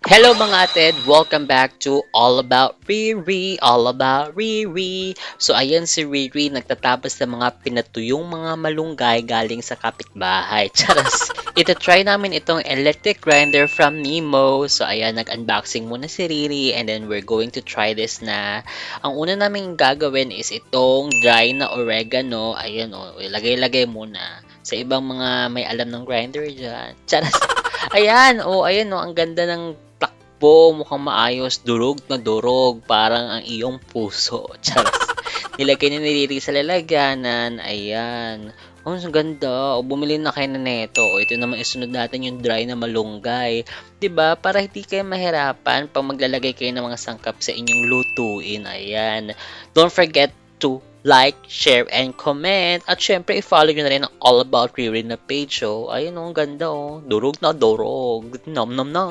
Hello mga ated! Welcome back to All About Riri, All About Riri. So ayan si Riri, nagtatapos ng mga pinatuyong mga malunggay galing sa kapitbahay. Charas! Ito-try namin itong electric grinder from Nemo. So ayan, nag-unboxing muna si Riri and then we're going to try this na. Ang una namin gagawin is itong dry na oregano. Ayan o, ilagay-lagay muna. Sa ibang mga may alam ng grinder dyan. Charas! Ayan, ayan ang ganda ng takbo, mukhang maayos, durog na durog, parang ang iyong puso. Charas. Nilagay ni Riri sa lalagyanan, ayan. Ang ganda. Bumili na kayo na neto. Ito naman isunod natin yung dry na malunggay. 'Di ba? Para hindi kayo mahirapan pag maglalagay kayo ng mga sangkap sa inyong lutuin. Ayan. Don't forget to like, share, and comment. At syempre, i-follow nyo na rin ang All About Riri na page, oh. Ayun, ang ganda, oh. Durog na durog. Nom nom nom.